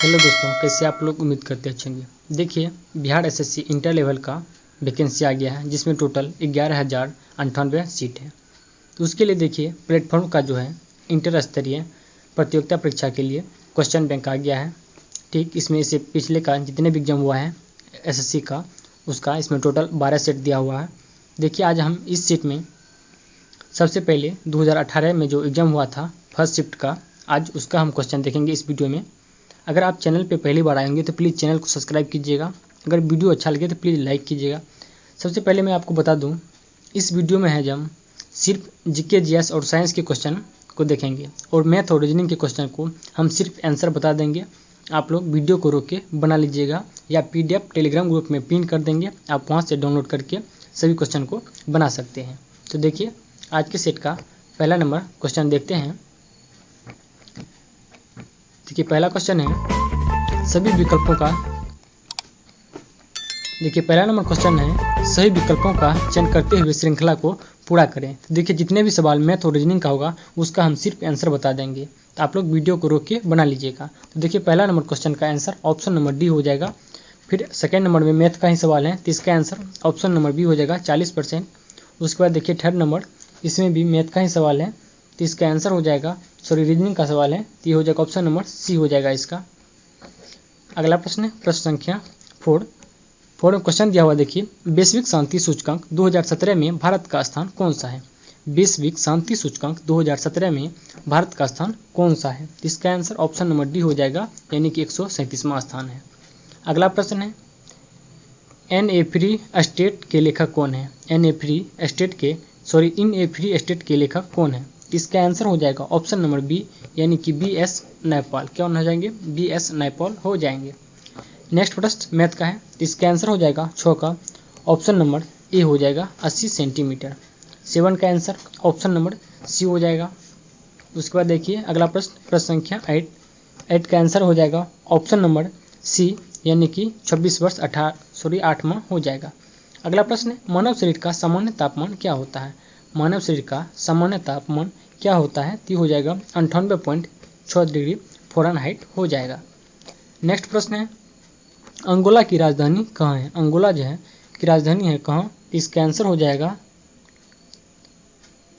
Hello दोस्तों, कैसे आप लोग? उम्मीद करते अच्छे होंगे। देखिए, बिहार एसएससी इंटर लेवल का वैकेंसी आ गया है जिसमें टोटल 11,098 सीट है। तो उसके लिए देखिए प्लेटफॉर्म का जो है इंटर स्तरीय प्रतियोगिता परीक्षा के लिए क्वेश्चन बैंक आ गया है। ठीक, इसमें इसे पिछले का जितने भी एग्जाम हुआ है एसएससी का उसका इसमें टोटल 12 सेट दिया हुआ है। देखिए, आज हम इस सीट में सबसे पहले 2018 में जो एग्जाम हुआ था फर्स्ट शिफ्ट का, आज उसका हम क्वेश्चन देखेंगे इस वीडियो में। अगर आप चैनल पे पहली बार आएंगे तो प्लीज़ चैनल को सब्सक्राइब कीजिएगा। अगर वीडियो अच्छा लगे तो प्लीज़ लाइक कीजिएगा। सबसे पहले मैं आपको बता दूं, इस वीडियो में है हम सिर्फ जीके जीएस और साइंस के क्वेश्चन को देखेंगे और मैथ और रीजनिंग के क्वेश्चन को हम सिर्फ आंसर बता देंगे। आप लोग वीडियो को रोक के बना लीजिएगा या पीडीएफ टेलीग्राम ग्रुप में पिन कर देंगे, आप वहाँ से डाउनलोड करके सभी क्वेश्चन को बना सकते हैं। तो देखिए, आज के सेट का पहला नंबर क्वेश्चन देखते हैं। देखिए, पहला क्वेश्चन है सभी विकल्पों का। देखिए, पहला नंबर क्वेश्चन है सही विकल्पों का चयन करते हुए श्रृंखला को पूरा करें। तो देखिए, जितने भी सवाल मैथ और रीजनिंग का होगा उसका हम सिर्फ आंसर बता देंगे, तो आप लोग वीडियो को रोक के बना लीजिएगा। तो देखिए, पहला नंबर क्वेश्चन का आंसर ऑप्शन नंबर डी हो जाएगा। फिर सेकेंड नंबर में मैथ का ही सवाल है तो इसका आंसर ऑप्शन नंबर बी हो जाएगा 40%। उसके बाद देखिए थर्ड नंबर, इसमें भी मैथ का ही सवाल है तो इसका आंसर हो जाएगा, रीजनिंग का सवाल है तो ये हो जाएगा ऑप्शन नंबर सी हो जाएगा इसका। अगला प्रश्न है प्रश्न संख्या 4 में क्वेश्चन दिया हुआ। देखिए, वैश्विक शांति सूचकांक 2017 में भारत का स्थान कौन सा है? वैश्विक शांति सूचकांक 2017 में भारत का स्थान कौन सा है? इसका आंसर ऑप्शन नंबर डी हो जाएगा, यानी कि 137वां स्थान है। अगला प्रश्न है इन ए फ्री स्टेट के लेखक कौन है? इन ए फ्री स्टेट के लेखक कौन है? इसका आंसर हो जाएगा ऑप्शन नंबर बी, यानी कि बी.एस. नैयपाल। क्या हो जाएंगे? बी.एस. नैयपाल हो जाएंगे। नेक्स्ट प्रश्न मैथ का है, इसका आंसर हो जाएगा 6 का ऑप्शन नंबर ए हो जाएगा 80 सेंटीमीटर। 7 का आंसर ऑप्शन नंबर सी हो जाएगा। उसके बाद देखिए अगला प्रश्न संख्या 8 का आंसर हो जाएगा ऑप्शन नंबर सी, यानी कि 26 वर्ष 8वां हो जाएगा। अगला प्रश्न है मानव शरीर का सामान्य तापमान क्या होता है? मानव शरीर का सामान्य तापमान क्या होता है? तो हो जाएगा 98.6 डिग्री फ़ारेनहाइट हो जाएगा। नेक्स्ट प्रश्न है अंगोला की राजधानी कहाँ है? अंगोला जो है की राजधानी है कहाँ? इसका आंसर हो जाएगा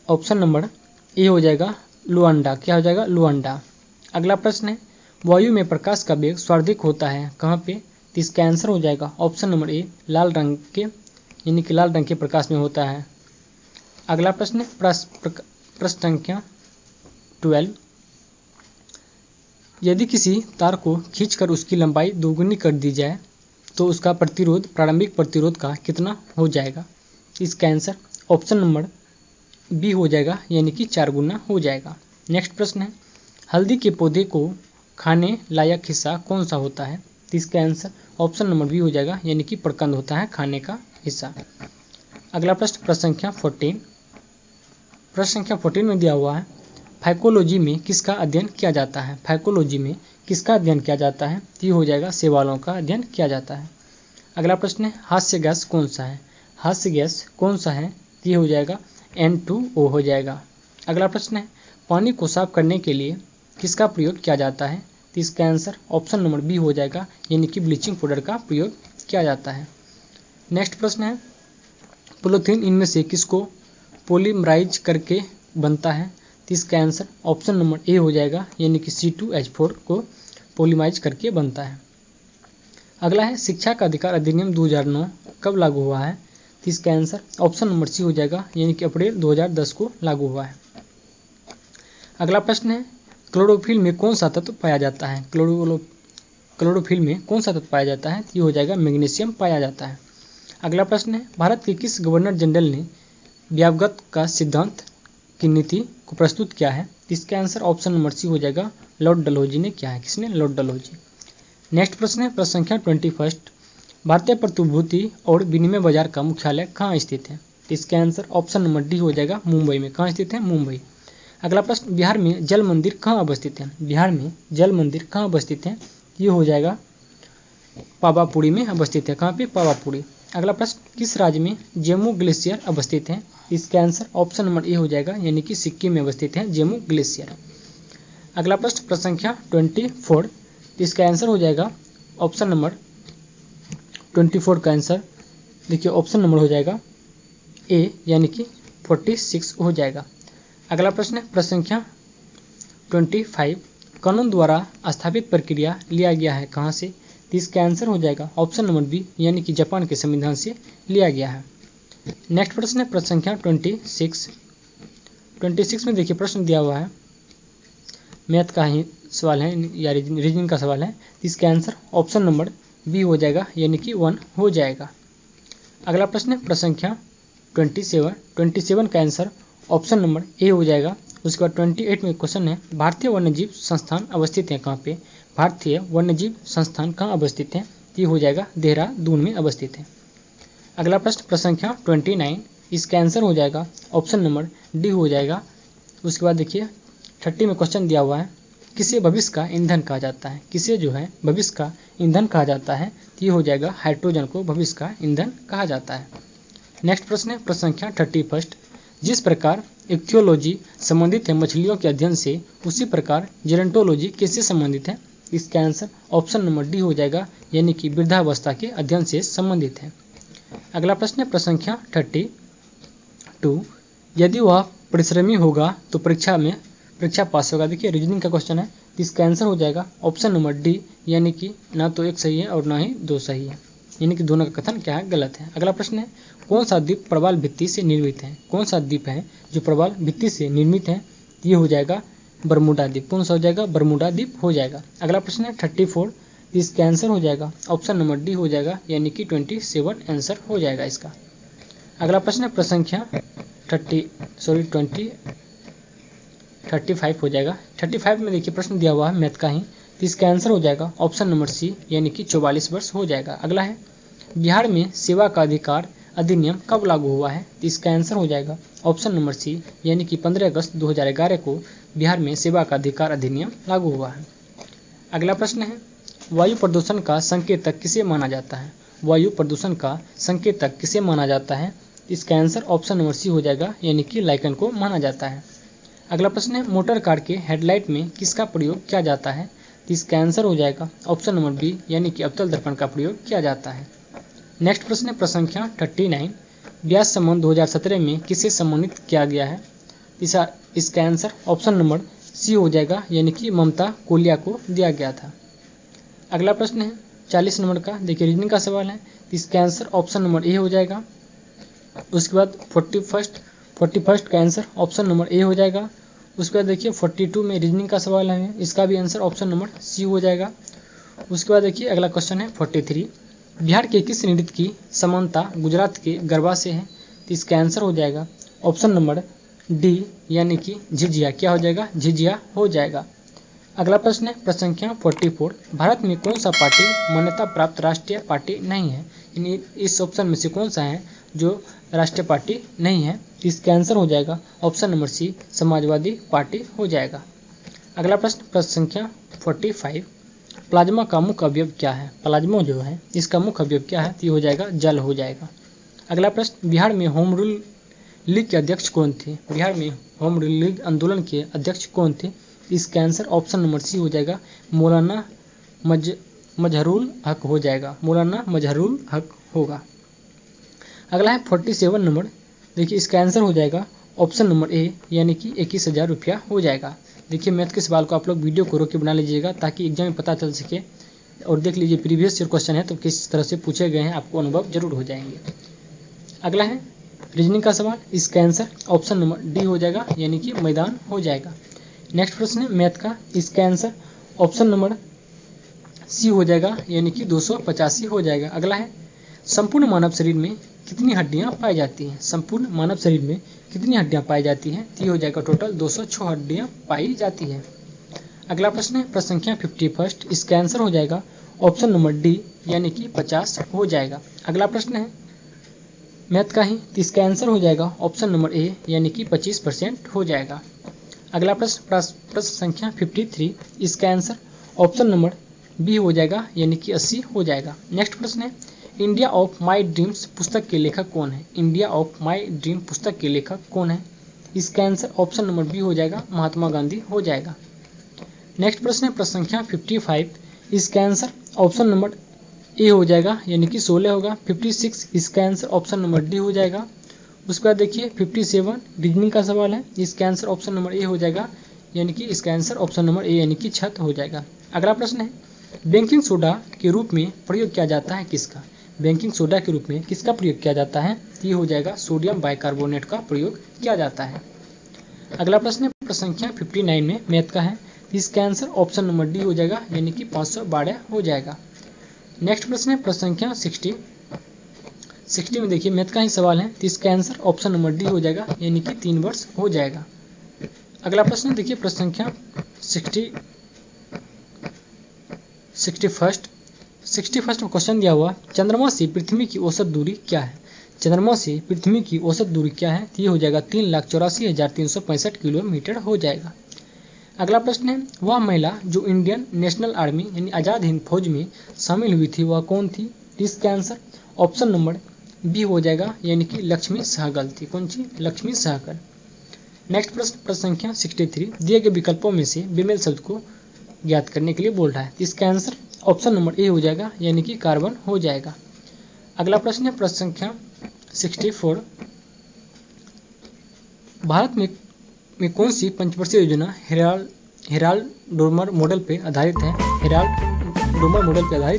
ऑप्शन नंबर ए हो जाएगा लुआंडा। क्या हो जाएगा? लुआंडा। अगला प्रश्न है वायु में प्रकाश का वेग सर्वाधिक होता है कहाँ पे? तो इसका आंसर हो जाएगा ऑप्शन नंबर ए लाल रंग के, यानी कि लाल रंग के प्रकाश में होता है। अगला प्रश्न है प्रश्न संख्या 12, यदि किसी तार को खींचकर उसकी लंबाई दोगुनी कर दी जाए तो उसका प्रतिरोध प्रारंभिक प्रतिरोध का कितना हो जाएगा? इसका आंसर ऑप्शन नंबर बी हो जाएगा, यानी कि 4 गुना हो जाएगा। नेक्स्ट प्रश्न है हल्दी के पौधे को खाने लायक हिस्सा कौन सा होता है? तो इसका आंसर ऑप्शन नंबर बी हो जाएगा, यानी कि प्रकंद होता है खाने का हिस्सा। अगला प्रश्न संख्या 14। प्रश्न संख्या 14 में दिया हुआ है फाइकोलॉजी में किसका अध्ययन किया जाता है? फाइकोलॉजी में किसका अध्ययन किया जाता है? तो ये हो जाएगा शैवालों का अध्ययन किया जाता है। अगला प्रश्न है हास्य गैस कौन सा है? हास्य गैस कौन सा है? तो ये हो जाएगा N2O हो जाएगा। अगला प्रश्न है पानी को साफ करने के लिए किसका प्रयोग किया जाता है? तो इसका आंसर ऑप्शन नंबर बी हो जाएगा, यानी कि ब्लीचिंग पाउडर का प्रयोग किया जाता है। नेक्स्ट प्रश्न है पॉलीथीन इनमें से किसको पॉलीमराइज करके बनता है? तो इसका आंसर ऑप्शन नंबर ए हो जाएगा, यानी कि C2H4 को पॉलीमराइज करके बनता है। अगला है शिक्षा का अधिकार अधिनियम 2009 कब लागू हुआ है? तो इसका आंसर ऑप्शन नंबर सी हो जाएगा, यानी कि अप्रैल 2010 को लागू हुआ है। अगला प्रश्न है क्लोरोफिल में कौन सा तत्व पाया जाता है? क्लोरोफिल में कौन सा तत्व पाया जाता है? तो ये हो जाएगा मैग्नीशियम पाया जाता है। अगला प्रश्न है भारत के किस गवर्नर जनरल ने व्यापगत का सिद्धांत की नीति को प्रस्तुत किया है? इसका आंसर ऑप्शन नंबर सी हो जाएगा, लॉर्ड डलहौजी ने किया है। किसने? लॉर्ड डलहौजी। नेक्स्ट प्रश्न है प्रश्न संख्या 21, भारतीय प्रतिभूति और विनिमय बाजार का मुख्यालय कहाँ स्थित है? इसका आंसर ऑप्शन नंबर डी हो जाएगा, मुंबई में। कहाँ स्थित है? मुंबई। अगला प्रश्न बिहार में जल मंदिर कहाँ अवस्थित है? बिहार में जल मंदिर कहाँ अवस्थित है? ये हो जाएगा पावापुरी में अवस्थित है। कहाँ पे? पावापुरी। अगला प्रश्न किस राज्य में जेमू ग्लेशियर अवस्थित है? इसका आंसर ऑप्शन नंबर ए हो जाएगा, यानी कि सिक्किम में अवस्थित है जेमू ग्लेशियर। अगला प्रश्न संख्या 24, तो इसका आंसर हो जाएगा ऑप्शन नंबर 24 का आंसर देखिए ऑप्शन नंबर हो जाएगा ए यानी कि 46 हो जाएगा। अगला प्रश्न है प्रश्न संख्या 25, कानून द्वारा स्थापित प्रक्रिया लिया गया है कहाँ से? तो इसका आंसर हो जाएगा ऑप्शन नंबर बी यानी कि जापान के संविधान से लिया गया है। नेक्स्ट प्रश्न है प्रश्न संख्या 26 में देखिए प्रश्न दिया हुआ है, मैथ का ही सवाल है या रीजनिंग का सवाल है। इसका आंसर ऑप्शन नंबर बी हो जाएगा यानी कि 1 हो जाएगा। अगला प्रश्न है प्रश्न संख्या 27 का आंसर ऑप्शन नंबर ए हो जाएगा। उसके बाद 28 में क्वेश्चन है भारतीय वन्यजीव संस्थान अवस्थित है कहाँ पे? भारतीय वन्यजीव संस्थान कहाँ अवस्थित है? ये हो जाएगा देहरादून में अवस्थित है। अगला प्रश्न प्रश्न संख्या 29, इसका आंसर हो जाएगा ऑप्शन नंबर डी हो जाएगा। उसके बाद देखिए 30 में क्वेश्चन दिया हुआ है किसे भविष्य का ईंधन कहा जाता है? किसे जो है भविष्य का ईंधन कहा जाता है? तो ये हो जाएगा हाइड्रोजन को भविष्य का ईंधन कहा जाता है। नेक्स्ट प्रश्न है प्रश्न संख्या 31, जिस प्रकार इक्थियोलॉजी संबंधित है मछलियों के अध्ययन से, उसी प्रकार जेरेंटोलॉजी किससे संबंधित है? इसका आंसर ऑप्शन नंबर डी हो जाएगा यानी कि वृद्धावस्था के अध्ययन से संबंधित है। अगला प्रश्न है प्रश्न संख्या 32, यदि वह परिश्रमी होगा तो परीक्षा पास होगा। देखिए रीजनिंग का क्वेश्चन है, इसका आंसर हो जाएगा ऑप्शन नंबर डी यानी कि ना तो एक सही है और ना ही दो सही है, यानी कि दोनों का कथन क्या है गलत है। अगला प्रश्न है कौन सा द्वीप प्रवाल भित्ति से निर्मित है? कौन सा द्वीप है जो प्रवाल भित्ति से निर्मित है? ये हो जाएगा बरमूडा द्वीप। कौन सा हो जाएगा? बरमूडा द्वीप हो जाएगा। अगला प्रश्न है 34, इसका आंसर हो जाएगा ऑप्शन नंबर डी हो जाएगा यानी कि 27 आंसर हो जाएगा इसका। अगला प्रश्न है प्रश्न संख्या 35 हो जाएगा। 35 में देखिए प्रश्न दिया हुआ है मैथ का ही, तो इसका आंसर हो जाएगा ऑप्शन नंबर सी यानी कि 44 वर्ष हो जाएगा। अगला है बिहार में सेवा का अधिकार अधिनियम कब लागू हुआ है? तो इसका आंसर हो जाएगा ऑप्शन नंबर सी यानी कि 15 अगस्त 2011 को बिहार में सेवा का अधिकार अधिनियम लागू हुआ है। अगला प्रश्न है वायु प्रदूषण का संकेतक किसे माना जाता है? वायु प्रदूषण का संकेतक किसे माना जाता है? इसका आंसर ऑप्शन नंबर सी हो जाएगा यानी कि लाइकन को माना जाता है। अगला प्रश्न है मोटर कार के हेडलाइट में किसका प्रयोग किया जाता है? तो इसका आंसर हो जाएगा ऑप्शन नंबर बी यानी कि अवतल दर्पण का प्रयोग किया जाता है। नेक्स्ट प्रश्न है प्रश्न संख्या 39, ब्याज संबंध 2017 में किसे सम्मानित किया गया है? इसका आंसर ऑप्शन नंबर सी हो जाएगा यानी कि ममता कोलिया को दिया गया था। अगला प्रश्न है 40 नंबर का, देखिए रीजनिंग का सवाल है, इसका आंसर ऑप्शन नंबर ए हो जाएगा। उसके बाद 41 का आंसर ऑप्शन नंबर ए हो जाएगा। उसके बाद देखिए 42 में रीजनिंग का सवाल है, इसका भी आंसर ऑप्शन नंबर सी हो जाएगा। उसके बाद देखिए अगला क्वेश्चन है 43, बिहार के किस नृत्य की समानता गुजरात के गरबा से है? तो इसका आंसर हो जाएगा ऑप्शन नंबर डी यानी कि झिझिया। क्या हो जाएगा? झिझिया हो जाएगा। अगला प्रश्न है प्रश्न संख्या 44, भारत में कौन सा पार्टी मान्यता प्राप्त राष्ट्रीय पार्टी नहीं है? यानी इस ऑप्शन में से कौन सा है जो राष्ट्रीय पार्टी नहीं है? इसका आंसर हो जाएगा option number C Samajwadi party हो जाएगा। अगला प्रश्न संख्या 45, प्लाज्मा का मुख्य अवयव क्या है? प्लाज्मा जो है इसका मुख्य अवयव क्या है? तो ये हो जाएगा जल हो जाएगा। अगला प्रश्न बिहार में होम रूल लीग के अध्यक्ष कौन थे? बिहार में होम रूल लीग आंदोलन के अध्यक्ष कौन थे? इसका आंसर ऑप्शन नंबर सी हो जाएगा मौलाना मजहरुल हक हो जाएगा। मौलाना मजहरुल हक होगा। अगला है 47 नंबर, देखिए इसका आंसर हो जाएगा ऑप्शन नंबर ए यानी कि 21,000 रुपया हो जाएगा। देखिए मैथ के सवाल को आप लोग वीडियो को रोक के बना लीजिएगा ताकि एग्जाम में पता चल सके, और देख लीजिए प्रीवियस ईयर क्वेश्चन है तो किस तरह से पूछे गए हैं, आपको अनुभव जरूर हो जाएंगे। अगला है रीजनिंग का सवाल, इसका आंसर ऑप्शन नंबर डी हो जाएगा यानी कि मैदान हो जाएगा। नेक्स्ट प्रश्न है मैथ का, इसका आंसर ऑप्शन नंबर सी हो जाएगा यानी कि 285 हो जाएगा। अगला है संपूर्ण मानव शरीर में कितनी हड्डियां पाई जाती हैं? संपूर्ण मानव शरीर में कितनी हड्डियां पाई जाती हैं? तो ये हो जाएगा टोटल 206 हड्डियां पाई जाती है। अगला प्रश्न है प्रश्न संख्या 51, इसका आंसर हो जाएगा ऑप्शन नंबर डी यानी कि 50 हो जाएगा। अगला प्रश्न है मैथ का ही, तो इसका आंसर हो जाएगा ऑप्शन नंबर ए यानी कि 25% हो जाएगा। अगला प्रश्न संख्या 53, इसका आंसर ऑप्शन नंबर बी हो जाएगा यानी कि 80 हो जाएगा। नेक्स्ट प्रश्न है इंडिया ऑफ माई ड्रीम्स पुस्तक के लेखक कौन है? इंडिया ऑफ माई ड्रीम पुस्तक के लेखक कौन है? इसका आंसर ऑप्शन नंबर बी हो जाएगा महात्मा गांधी हो जाएगा। नेक्स्ट प्रश्न है प्रश्न संख्या 55, इसका आंसर ऑप्शन नंबर ए हो जाएगा, यानी कि 16 होगा। 56 इसका आंसर ऑप्शन नंबर डी हो जाएगा। उसके बाद देखिए 57 रीजनिंग का सवाल है, इसका आंसर ऑप्शन नंबर ए हो जाएगा, यानी कि इसका आंसर ऑप्शन नंबर ए यानी कि छत हो जाएगा। अगला प्रश्न है, बेकिंग सोडा के रूप में प्रयोग किया जाता है किसका? बेकिंग सोडा के रूप में किसका प्रयोग किया जाता है? ये हो जाएगा सोडियम बाइकार्बोनेट का प्रयोग किया जाता है। अगला प्रश्न है प्रश्न संख्या 59 में मैथ का है, इसका आंसर ऑप्शन नंबर डी हो जाएगा, यानी कि 512 हो जाएगा। नेक्स्ट प्रश्न है प्रश्न संख्या 60 में देखिए मैथ का ही सवाल है, तो इसका आंसर ऑप्शन नंबर डी हो जाएगा, यानी कि 3 वर्ष हो जाएगा। अगला प्रश्न देखिए प्रश्न संख्या 61 में क्वेश्चन दिया हुआ, चंद्रमा से पृथ्वी की औसत दूरी क्या है? चंद्रमा से पृथ्वी की औसत दूरी क्या है? ये हो जाएगा 3,84,365 किलोमीटर हो जाएगा। अगला प्रश्न है, वह महिला जो इंडियन नेशनल आर्मी यानी आज़ाद हिंद फौज में शामिल हुई थी वह कौन थी? इसका आंसर ऑप्शन नंबर बी हो जाएगा, यानी कि लक्ष्मी सहगल थी। कौन सी? लक्ष्मी सहगल। नेक्स्ट प्रश्न संख्या 63, दिए गए विकल्पों में से बेमेल शब्द को ज्ञात करने के लिए बोल रहा है, इसका आंसर ऑप्शन नंबर ए हो जाएगा, यानी कि कार्बन हो जाएगा। अगला प्रश्न है प्रश्न संख्या 64, भारत में कौन सी पंचवर्षीय योजना हेराल्ड डोमर मॉडल पे आधारित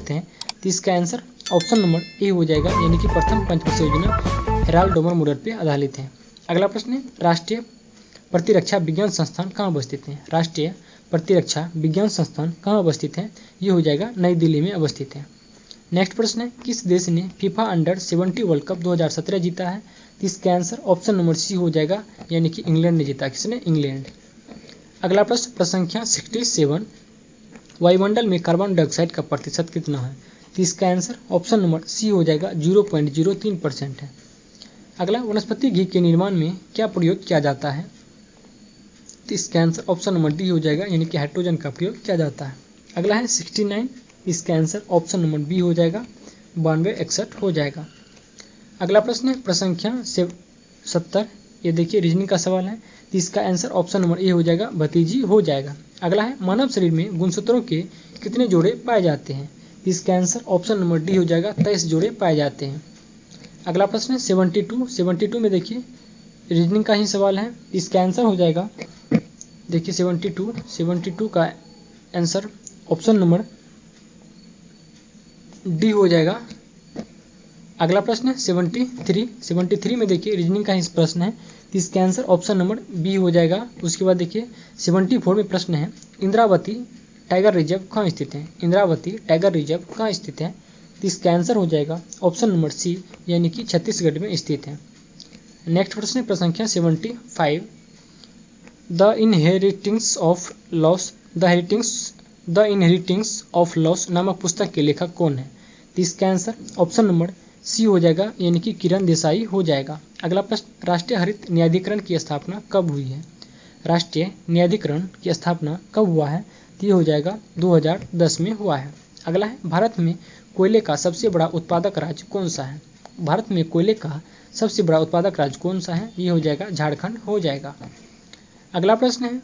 है? तो इसका आंसर ऑप्शन नंबर ए हो जाएगा, यानी कि प्रथम पंचवर्षीय योजना हेराल्ड डोमर मॉडल पे आधारित है। अगला प्रश्न है, राष्ट्रीय प्रतिरक्षा विज्ञान संस्थान कहाँ अवस्थित है? राष्ट्रीय प्रतिरक्षा विज्ञान संस्थान कहाँ अवस्थित है? ये हो जाएगा नई दिल्ली में अवस्थित है। नेक्स्ट प्रश्न है, किस देश ने फीफा अंडर 70 वर्ल्ड कप 2017 जीता है? इसका आंसर ऑप्शन नंबर सी हो जाएगा, यानी कि इंग्लैंड ने जीता। किसने? इंग्लैंड। अगला प्रश्न संख्या 67, वायुमंडल में कार्बन डाइऑक्साइड का प्रतिशत कितना है? तो इसका आंसर ऑप्शन नंबर सी हो जाएगा, 0.03% है। अगला, वनस्पति घी के निर्माण में क्या प्रयोग किया जाता है? तो इसका आंसर ऑप्शन नंबर डी हो जाएगा, यानी कि हाइड्रोजन का प्रयोग किया जाता है। अगला है 69, इसका आंसर ऑप्शन नंबर बी हो जाएगा, 9261 हो जाएगा। अगला प्रश्न है प्रश्न संख्या 70, ये देखिए रीजनिंग का सवाल है, तो इसका आंसर ऑप्शन नंबर ए हो जाएगा, भतीजी हो जाएगा। अगला है, मानव शरीर में गुणसूत्रों के कितने जोड़े पाए जाते हैं? इसका आंसर ऑप्शन नंबर डी हो जाएगा, 23 जोड़े पाए जाते हैं। अगला प्रश्न है 72 में देखिए रीजनिंग का ही सवाल है, इसका आंसर हो जाएगा, देखिए 72 का आंसर ऑप्शन नंबर डी हो जाएगा। अगला प्रश्न है 73 में देखिए रीजनिंग का ही प्रश्न है, तो इसका आंसर ऑप्शन नंबर बी हो जाएगा। उसके बाद देखिए 74 में प्रश्न है, इंद्रावती टाइगर रिजर्व कहाँ स्थित है? इंद्रावती टाइगर रिजर्व कहाँ स्थित है? तो इसका आंसर हो जाएगा ऑप्शन नंबर सी, यानी कि छत्तीसगढ़ में स्थित है। नेक्स्ट प्रश्न है प्रश्न संख्या 75, द इनहेरिटेंस ऑफ लॉस नामक पुस्तक के लेखक कौन है? तो इसका आंसर ऑप्शन नंबर सी हो जाएगा, यानी कि किरण देसाई हो जाएगा। अगला प्रश्न, राष्ट्रीय हरित न्यायाधिकरण की स्थापना कब हुई है? राष्ट्रीय न्यायाधिकरण की स्थापना कब हुआ है? तो ये हो जाएगा 2010 में हुआ है। अगला है, भारत में कोयले का सबसे बड़ा उत्पादक राज्य कौन सा है? भारत में कोयले का सबसे बड़ा उत्पादक राज्य कौन सा है? ये हो जाएगा झारखंड हो जाएगा। अगला प्रश्न है,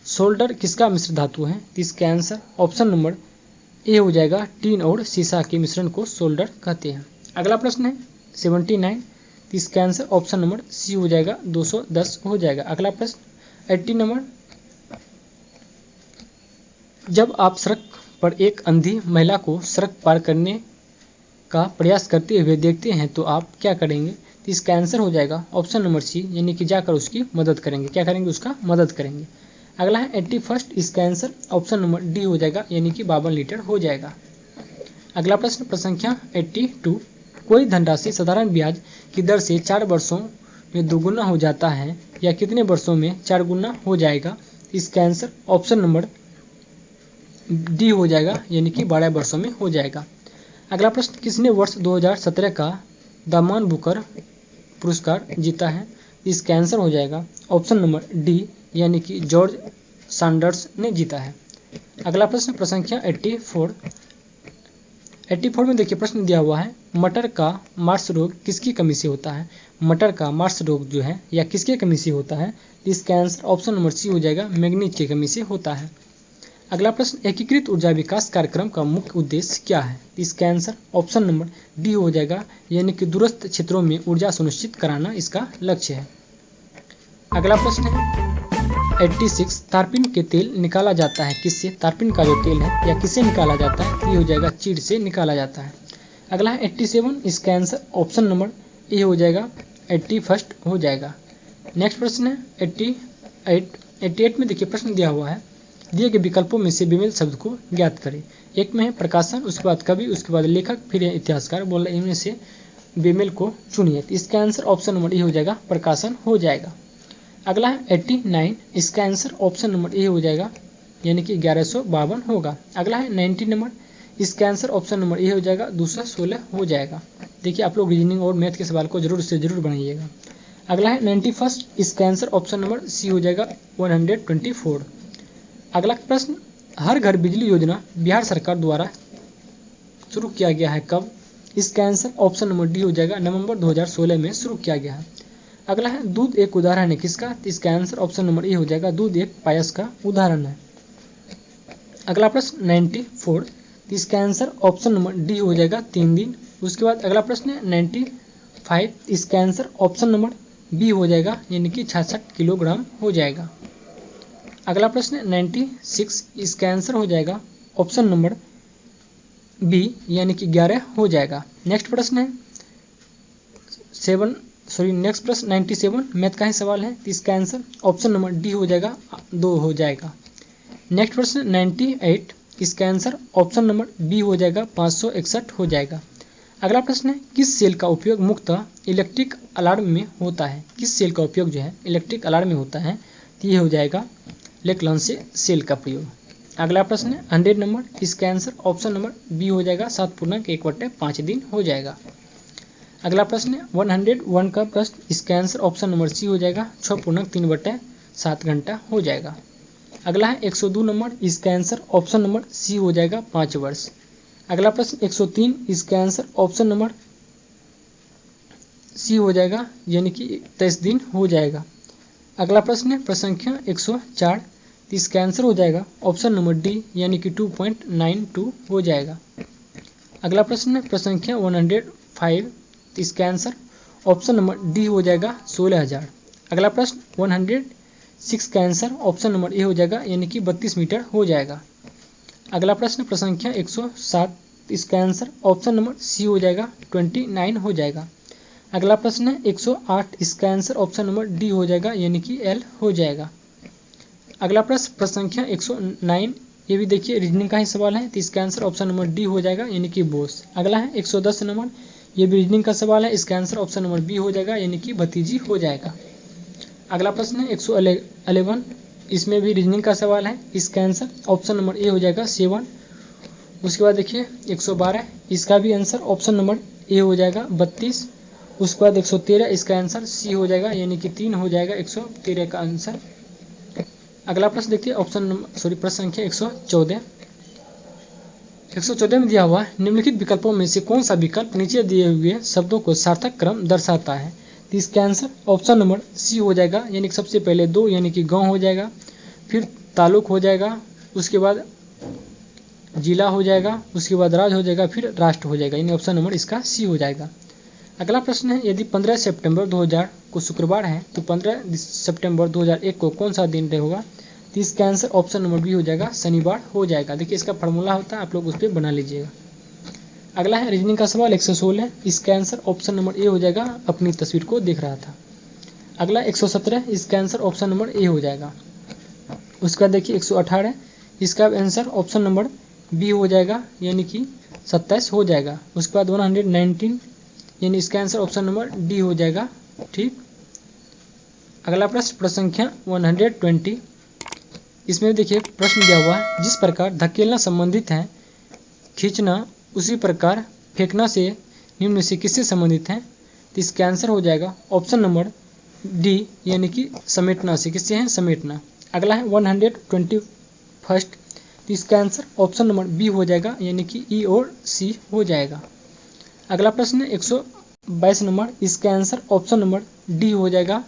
सोल्डर किसका मिश्र धातु है? तो इसका आंसर ऑप्शन नंबर ए हो जाएगा, टीन और सीसा के मिश्रण को सोल्डर कहते हैं। अगला प्रश्न है 79, तो इसका आंसर ऑप्शन नंबर सी हो जाएगा, 210 हो जाएगा। अगला प्रश्न 80 नंबर, जब आप सड़क पर एक अंधी महिला को सड़क पार करने का प्रयास करते हुए देखते हैं तो आप क्या करेंगे? तो इसका आंसर हो जाएगा ऑप्शन नंबर सी, यानी कि जाकर उसकी मदद करेंगे। क्या करेंगे? उसका मदद करेंगे। अगला है 81, इसका आंसर ऑप्शन नंबर डी हो जाएगा, यानी कि 52 लीटर हो जाएगा। अगला प्रश्न संख्या 82, कोई धनराशि साधारण ब्याज की दर से 4 वर्षों में दोगुना हो जाता है या कितने वर्षों में 4 गुना हो जाएगा? इसका आंसर ऑप्शन नंबर डी हो जाएगा, यानी कि 12 वर्षों में हो जाएगा। अगला प्रश्न, किसने वर्ष 2017 का द मान बुकर पुरस्कार जीता है? इसका आंसर हो जाएगा ऑप्शन नंबर डी, यानी कि जॉर्ज सैंडर्स ने जीता है। अगला प्रश्न संख्या 84 में देखिए प्रश्न दिया हुआ है, मटर का मार्स रोग किसकी कमी से होता है? मटर का मार्स रोग जो है या किसके कमी से होता है? इसका आंसर ऑप्शन नंबर सी हो जाएगा, मैग्नीज की कमी से होता है। अगला प्रश्न, एकीकृत ऊर्जा विकास कार्यक्रम का मुख्य उद्देश्य क्या है? इसका आंसर ऑप्शन नंबर डी हो जाएगा, यानी कि दूरस्थ क्षेत्रों में ऊर्जा सुनिश्चित कराना इसका लक्ष्य है। अगला प्रश्न है 86, तारपीन के तेल निकाला जाता है किससे? तारपीन का जो तेल है या किससे निकाला जाता है? ये हो जाएगा चीड़ से निकाला जाता है। अगला है 87, इसका आंसर ऑप्शन नंबर ए हो जाएगा, 81 हो जाएगा। नेक्स्ट प्रश्न है 88 में देखिए प्रश्न दिया हुआ है, दिए गए विकल्पों में से बेमेल शब्द को ज्ञात करें। एक में है प्रकाशन, उसके बाद कवि, उसके बाद लेखक, फिर है इतिहासकार। बोल रहे इनमें से बेमेल को चुनिए। इसका आंसर ऑप्शन नंबर ए हो जाएगा, प्रकाशन हो जाएगा। अगला है 89, इसका आंसर ऑप्शन नंबर ए हो जाएगा, यानी कि 1152 होगा। अगला है 90 नंबर, इसका आंसर ऑप्शन नंबर ए हो जाएगा, 216 हो जाएगा। देखिए आप लोग रीजनिंग और मैथ के सवाल को जरूर से जरूर बनाइएगा। अगला है 91, इसका आंसर ऑप्शन नंबर सी हो जाएगा, 124। अगला प्रश्न, हर घर बिजली योजना बिहार सरकार द्वारा शुरू किया गया है कब? इसका आंसर ऑप्शन नंबर डी हो जाएगा, नवंबर 2016 में शुरू किया गया है। अगला है दूध एक उदाहरण है किसका? इसका आंसर ऑप्शन नंबर ए हो जाएगा, दूध एक पायस का उदाहरण है। अगला प्रश्न 94, इसका आंसर ऑप्शन नंबर डी हो जाएगा, 3 दिन। उसके बाद अगला प्रश्न है 95, इसका आंसर ऑप्शन नंबर बी हो जाएगा, यानी कि 66 किलोग्राम हो जाएगा। अगला प्रश्न है 96, इसका आंसर हो जाएगा ऑप्शन नंबर बी, यानी कि 11 हो जाएगा। नेक्स्ट प्रश्न है 97 मैथ का ही सवाल है, इसका आंसर ऑप्शन नंबर डी हो जाएगा, 2 हो जाएगा। नेक्स्ट प्रश्न 98, इसका आंसर ऑप्शन नंबर बी हो जाएगा, 561 हो जाएगा। अगला प्रश्न है किस सेल का उपयोग मुख्यतः इलेक्ट्रिक अलार्म में होता है? किस सेल का उपयोग जो है इलेक्ट्रिक अलार्म में होता है? तो ये हो जाएगा लेक्लांसे सेल का प्रयोग। अगला प्रश्न है 100 नंबर, इसका आंसर ऑप्शन नंबर बी हो जाएगा, 7.1/5 दिन हो जाएगा। अगला प्रश्न है 101 का प्रश्न, इसका आंसर ऑप्शन नंबर सी हो जाएगा, 6.3/7 घंटा हो जाएगा। अगला है 102 नंबर, इसका आंसर ऑप्शन नंबर सी हो जाएगा, 5 वर्ष। अगला प्रश्न 103, इसका आंसर ऑप्शन नंबर सी हो जाएगा, यानी कि 23 दिन हो जाएगा। अगला प्रश्न है प्रसंख्या 104, इसका आंसर हो जाएगा ऑप्शन नंबर डी, यानी कि 2.92 हो जाएगा। अगला प्रश्न है प्रसंख्या 105, इसका आंसर ऑप्शन नंबर डी हो जाएगा, 16,000। अगला प्रश्न 106 का आंसर ऑप्शन नंबर ए हो जाएगा, यानी कि 32 मीटर हो जाएगा। अगला प्रश्न प्रसंख्या 107, इसका आंसर ऑप्शन नंबर सी हो जाएगा, 29 हो जाएगा। अगला प्रश्न है 108, इसका आंसर ऑप्शन नंबर डी हो जाएगा, यानी कि एल हो जाएगा। अगला प्रश्न प्रसंख्या 109, ये भी देखिए रीजनिंग का ही सवाल है, तो इसका आंसर ऑप्शन नंबर डी हो जाएगा, यानी कि बोस। अगला है 110 नंबर, ये भी रीजनिंग का सवाल है, इसका आंसर ऑप्शन नंबर बी हो जाएगा, यानी कि भतीजी हो जाएगा। अगला प्रश्न है 111, इसमें भी रीजनिंग का सवाल है, इसका आंसर ऑप्शन नंबर ए हो जाएगा, 7। उसके बाद देखिए 112, इसका भी आंसर ऑप्शन नंबर ए हो जाएगा, 32। उसके बाद 113, इसका आंसर सी हो जाएगा, यानी कि 3 हो जाएगा, 113 का आंसर। अगला प्रश्न देखिए प्रश्न संख्या 114। 114 में दिया हुआ निम्नलिखित विकल्पों में से कौन सा विकल्प नीचे दिए हुए शब्दों को सार्थक क्रम दर्शाता है? तो इसका आंसर ऑप्शन नंबर सी हो जाएगा, यानी कि सबसे पहले 2 यानी कि गांव हो जाएगा, फिर तालुक हो जाएगा, उसके बाद जिला हो जाएगा, उसके बाद राज्य हो जाएगा, फिर राष्ट्र हो जाएगा, यानी ऑप्शन नंबर इसका सी हो जाएगा। अगला प्रश्न है यदि 15 सितंबर 2000 को शुक्रवार है तो 15 सितंबर 2001 को कौन सा दिन होगा? तो इसका आंसर ऑप्शन नंबर बी हो जाएगा, शनिवार हो जाएगा। देखिए इसका फार्मूला होता है, आप लोग उस पर बना लीजिएगा। अगला है रीजनिंग का सवाल 116, इसका आंसर ऑप्शन नंबर ए हो जाएगा, अपनी तस्वीर को देख रहा था। अगला 117, इसका आंसर ऑप्शन नंबर ए हो जाएगा। उसका देखिए 118, इसका आंसर ऑप्शन नंबर बी हो जाएगा, यानी कि 27 हो जाएगा। उसके बाद 119, यानी इसका आंसर ऑप्शन नंबर डी हो जाएगा, ठीक। अगला प्रश्न प्रसंख्या 120, इसमें देखिए प्रश्न दिया हुआ है जिस प्रकार धकेलना संबंधित है खींचना उसी प्रकार फेंकना से निम्न से किससे संबंधित है? तो इसका आंसर हो जाएगा ऑप्शन नंबर डी, यानी कि समेटना से। किससे है? समेटना। अगला है 121, तो इसका आंसर ऑप्शन नंबर बी हो जाएगा, यानी कि ई और सी हो जाएगा। अगला प्रश्न 122 नंबर, इसका आंसर ऑप्शन नंबर डी हो जाएगा।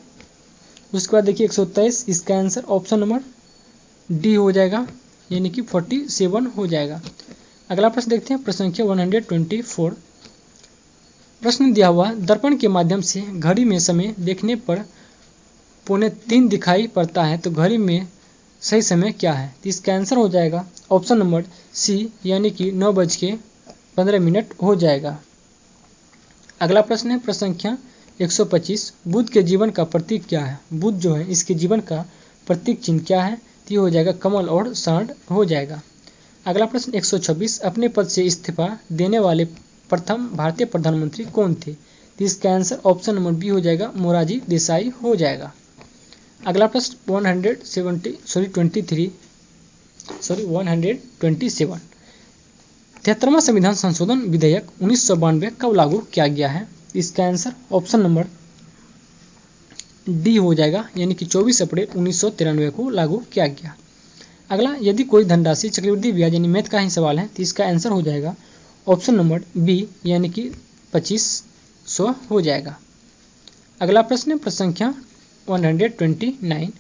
उसके बाद देखिए 123, इसका आंसर ऑप्शन नंबर डी हो जाएगा, यानी कि 47 हो जाएगा। अगला प्रश्न देखते हैं, प्रश्न संख्या 124। प्रश्न दिया हुआ, दर्पण के माध्यम से घड़ी में समय देखने पर 2:45 दिखाई पड़ता है, तो घड़ी में सही समय क्या है? तो इसका आंसर हो जाएगा ऑप्शन नंबर सी, यानी कि 9:15 हो जाएगा। अगला प्रश्न है प्रश्न संख्या 125। बुद्ध के जीवन का प्रतीक क्या है? बुद्ध जो है इसके जीवन का प्रतीक चिन्ह क्या है? तो हो जाएगा कमल और सांड हो जाएगा। अगला प्रश्न 126। अपने पद से इस्तीफा देने वाले प्रथम भारतीय प्रधानमंत्री कौन थे? तो इसका आंसर ऑप्शन नंबर बी हो जाएगा मोरारजी देसाई हो जाएगा। अगला प्रश्न 127। 73वां संविधान संशोधन विधेयक 1992 कब लागू किया गया है? इसका आंसर ऑप्शन नंबर डी हो जाएगा, यानी कि 24 अप्रैल 1993 को लागू किया गया। अगला, यदि कोई धनराशि चक्रवृद्धि ब्याज यानी मैथ का ही सवाल है, तो इसका आंसर हो जाएगा ऑप्शन नंबर बी, यानी कि 2500 हो जाएगा। अगला प्रश्न है प्रश्न संख्या 129।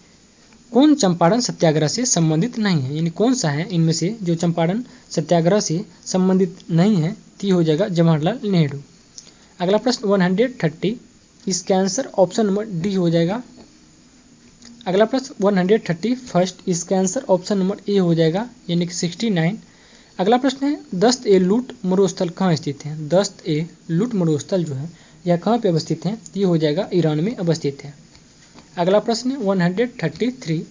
कौन चंपारण सत्याग्रह से संबंधित नहीं है? यानी कौन सा है इनमें से जो चंपारण सत्याग्रह से संबंधित नहीं है? तो हो जाएगा जवाहरलाल नेहरू। अगला प्रश्न 130। इसका आंसर ऑप्शन नंबर डी हो जाएगा। अगला प्रश्न 131। इसका आंसर ऑप्शन नंबर ए हो जाएगा, यानी कि 69। अगला प्रश्न है, दस्त ए लूट मरुस्थल कहाँ स्थित है? दस्त ए लूट मरुस्थल जो है यह कहाँ पे अवस्थित है? ये हो जाएगा ईरान में अवस्थित है। अगला प्रश्न है 133।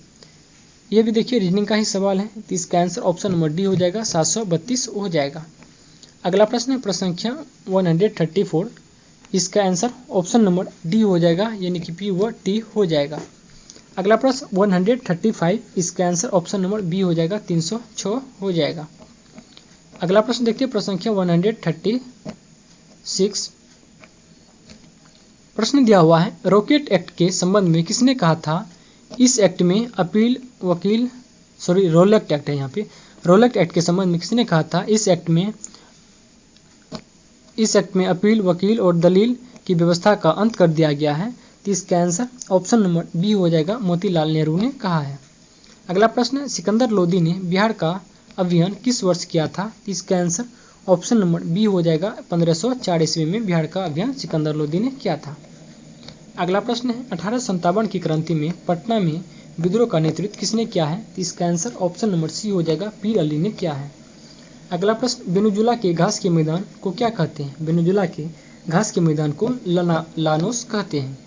ये भी देखिए रीजनिंग का ही सवाल है, तो इसका आंसर ऑप्शन नंबर डी हो जाएगा 732 हो जाएगा। अगला प्रश्न है प्रश्न संख्या 134। इसका आंसर ऑप्शन नंबर डी हो जाएगा, यानी कि पी व टी हो जाएगा। अगला प्रश्न 135। इसका आंसर ऑप्शन नंबर बी हो जाएगा 306 हो जाएगा। अगला प्रश्न देखते हैं प्रश्न संख्या 136। प्रश्न दिया हुआ है, रॉकेट एक्ट के संबंध में किसने कहा था इस एक्ट में अपील वकील रोलेक्ट एक्ट है यहाँ पे, रोलेक्ट एक्ट के संबंध में किसने कहा था इस एक्ट में अपील वकील और दलील की व्यवस्था का अंत कर दिया गया है? तो इसका आंसर ऑप्शन नंबर बी हो जाएगा मोतीलाल नेहरू ने कहा है। अगला प्रश्न, सिकंदर लोदी ने बिहार का अभियान किस वर्ष किया था? तो इसका आंसर ऑप्शन नंबर बी हो जाएगा 1504 ईस्वी में बिहार का अभियान सिकंदर लोदी ने किया था। अगला प्रश्न है, 1857 की क्रांति में पटना में विद्रोह का नेतृत्व किसने किया है? तो इसका आंसर ऑप्शन नंबर सी हो जाएगा पीर अली ने किया है। अगला प्रश्न, वेनेजुएला के घास के मैदान को क्या कहते हैं? वेनेजुएला के घास के मैदान को लानोस कहते हैं।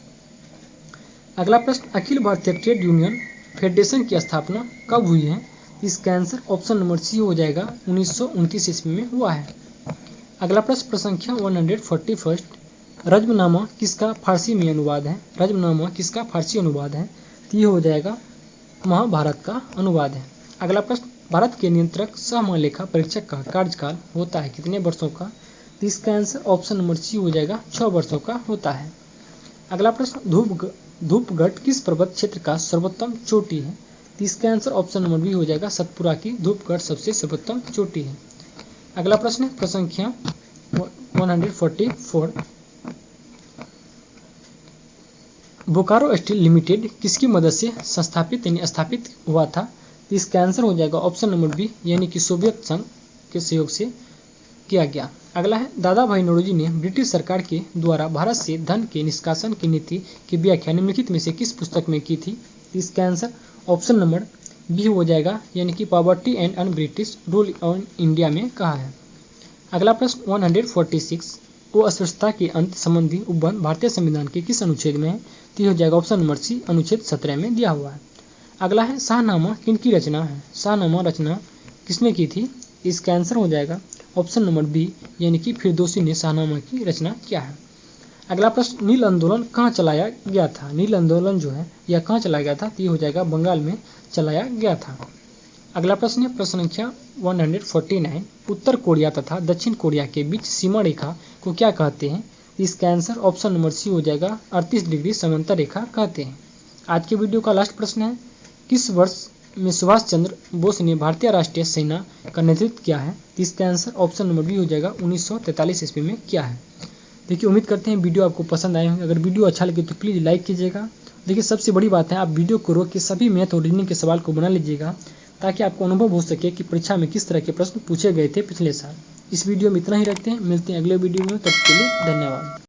अगला प्रश्न, Akhil Bharatiya trade union federation की स्थापना कब हुई है? इसका आंसर ऑप्शन नंबर सी हो जाएगा 1929 ईस्वी में हुआ है। अगला प्रश्न प्रश्न संख्या 141। रज्मनामा किसका फारसी में अनुवाद है? रज्मनामा किसका फारसी अनुवाद है? तो ये हो जाएगा महाभारत का अनुवाद है। अगला प्रश्न, भारत के नियंत्रक सह महालेखा परीक्षक का कार्यकाल होता है कितने वर्षों का? तो इसका आंसर ऑप्शन नंबर सी हो जाएगा 6 वर्षों का होता है। अगला प्रश्न, धूपगढ़ किस पर्वत क्षेत्र का सर्वोत्तम चोटी है? तो इसका आंसर ऑप्शन नंबर बी हो जाएगा सतपुरा की धूपगढ़ सबसे सर्वोत्तम चोटी है। अगला प्रश्न है प्रश्न संख्या 144। बोकारो स्टील लिमिटेड किसकी मदद से स्थापित हुआ था? तो इसका आंसर हो जाएगा ऑप्शन नंबर बी, यानी कि सोवियत संघ के सहयोग से किया गया। अगला है, दादा भाई नौरोजी ने ब्रिटिश सरकार के द्वारा भारत से धन के निष्कासन की नीति की व्याख्या निम्नलिखित में से किस पुस्तक में की थी? तो इसका आंसर ऑप्शन नंबर बी हो जाएगा, यानी कि poverty and un British rule on India में कहा है। अगला प्रश्न 146। को अस्पृश्यता के अंत संबंधी उपबंध भारतीय संविधान के किस अनुच्छेद में है? तो हो जाएगा ऑप्शन नंबर सी, अनुच्छेद 17 में दिया हुआ है। अगला है, शाहनामा किनकी रचना है? शाहनामा रचना किसने की थी? इसका आंसर हो जाएगा ऑप्शन नंबर बी, यानी कि फिरदौसी ने शाहनामा की रचना किया है। अगला प्रश्न, नील आंदोलन कहाँ चलाया गया था? नील आंदोलन जो है यह कहाँ चलाया गया था? तो ये हो जाएगा बंगाल में चलाया गया था। अगला प्रश्न है प्रश्न संख्या 149। उत्तर कोरिया तथा दक्षिण कोरिया के बीच सीमा रेखा को क्या कहते हैं? इसका आंसर ऑप्शन नंबर सी हो जाएगा 38 डिग्री समांतर रेखा कहते हैं। आज के वीडियो का लास्ट प्रश्न है, किस वर्ष में सुभाष चंद्र बोस ने भारतीय राष्ट्रीय सेना का नेतृत्व किया है? इसका आंसर ऑप्शन नंबर बी हो जाएगा 1943 ईस्वी में किया है। देखिए, उम्मीद करते हैं वीडियो आपको पसंद आए होंगे। अगर वीडियो अच्छा लगे तो प्लीज़ लाइक कीजिएगा। देखिए, सबसे बड़ी बात है आप वीडियो को रोक के सभी मैथ और रीजनिंग के सवाल को बना लीजिएगा। ताकि आपको अनुभव हो सके कि परीक्षा में किस तरह के प्रश्न पूछे गए थे पिछले साल। इस वीडियो में इतना ही रखते हैं, मिलते हैं अगले वीडियो में, तब के लिए धन्यवाद।